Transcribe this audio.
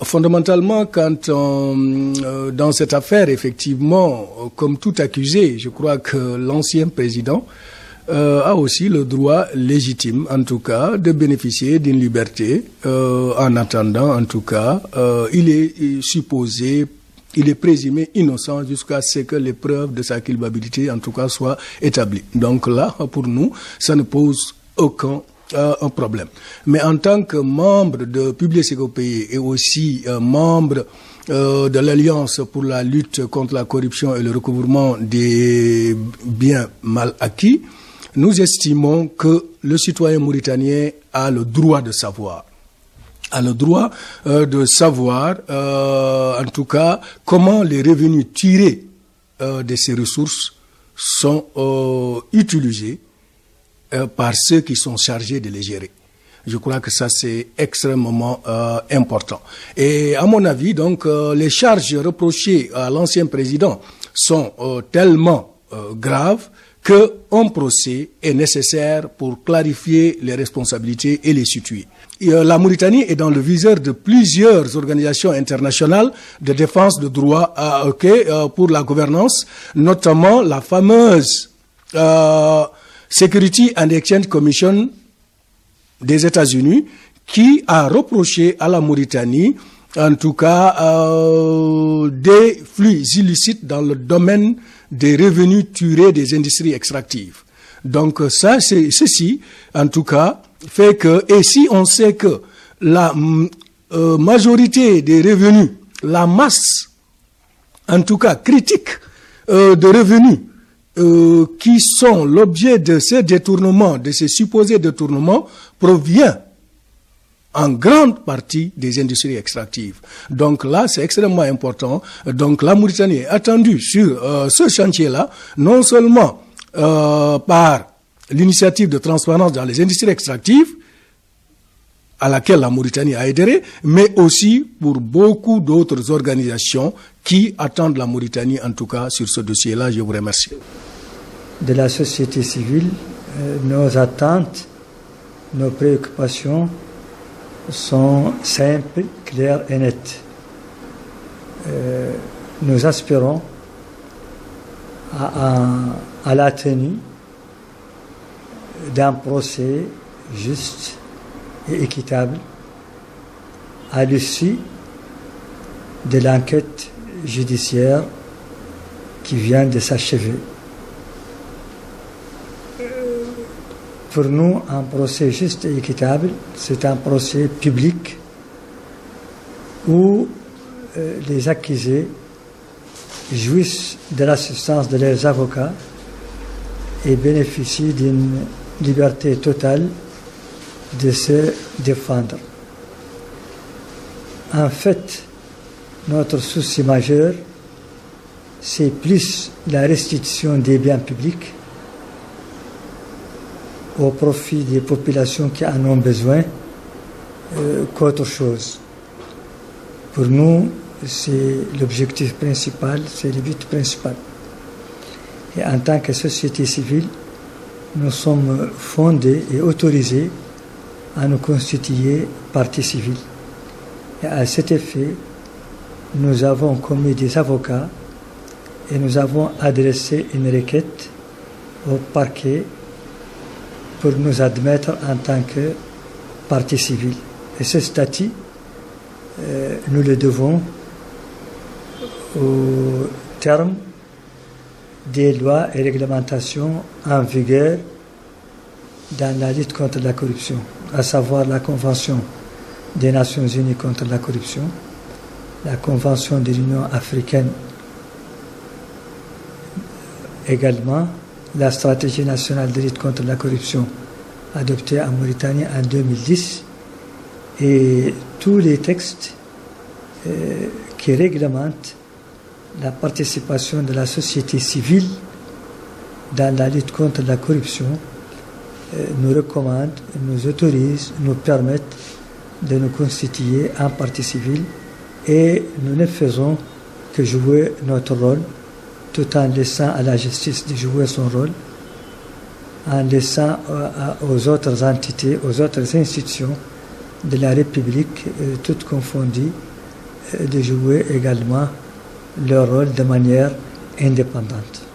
fondamentalement, dans cette affaire, effectivement, comme tout accusé, je crois que l'ancien président a aussi le droit légitime, en tout cas, de bénéficier d'une liberté. En attendant, en tout cas, il est présumé innocent jusqu'à ce que les preuves de sa culpabilité, en tout cas, soient établies. Donc là, pour nous, ça ne pose aucun problème. Mais en tant que membre de Public Sécurité Pays et aussi membre de l'Alliance pour la lutte contre la corruption et le recouvrement des biens mal acquis, nous estimons que le citoyen mauritanien a le droit de savoir. A le droit de savoir, en tout cas, comment les revenus tirés de ces ressources sont utilisés par ceux qui sont chargés de les gérer. Je crois que ça, c'est extrêmement important. Et à mon avis, donc, les charges reprochées à l'ancien président sont tellement graves qu'un procès est nécessaire pour clarifier les responsabilités et les situer. La Mauritanie est dans le viseur de plusieurs organisations internationales de défense de droits pour la gouvernance, notamment la fameuse Security and Exchange Commission des États-Unis, qui a reproché à la Mauritanie, en tout cas, des flux illicites dans le domaine des revenus tirés des industries extractives. Donc ça, ceci, en tout cas, fait que, et si on sait que la majorité des revenus, la masse, en tout cas critique, de revenus qui sont l'objet de ces détournements, de ces supposés détournements, provient en grande partie des industries extractives. Donc là, c'est extrêmement important. Donc la Mauritanie est attendue sur ce chantier-là, non seulement par l'initiative de transparence dans les industries extractives, à laquelle la Mauritanie a adhéré, mais aussi pour beaucoup d'autres organisations qui attendent la Mauritanie, en tout cas, sur ce dossier-là. Je vous remercie. De la société civile, nos attentes, nos préoccupations sont simples, claires et nettes. Nous aspirons à la tenue d'un procès juste et équitable à l'issue de l'enquête judiciaire qui vient de s'achever. Pour nous, un procès juste et équitable, c'est un procès public où les accusés jouissent de l'assistance de leurs avocats et bénéficient d'une liberté totale de se défendre. En fait, notre souci majeur, c'est plus la restitution des biens publics au profit des populations qui en ont besoin qu'autre chose. Pour nous, c'est l'objectif principal, c'est le but principal. Et en tant que société civile, nous sommes fondés et autorisés à nous constituer partie civile. Et à cet effet, nous avons commis des avocats et nous avons adressé une requête au parquet pour nous admettre en tant que partie civile. Et ce statut, nous le devons au terme des lois et réglementations en vigueur dans la lutte contre la corruption, à savoir la Convention des Nations Unies contre la corruption, la Convention de l'Union africaine également, la stratégie nationale de lutte contre la corruption adoptée en Mauritanie en 2010 et tous les textes qui réglementent la participation de la société civile dans la lutte contre la corruption nous recommandent, nous autorisent, nous permettent de nous constituer en partie civile et nous ne faisons que jouer notre rôle tout en laissant à la justice de jouer son rôle, en laissant aux autres entités, aux autres institutions de la République, toutes confondues, de jouer également leur rôle de manière indépendante.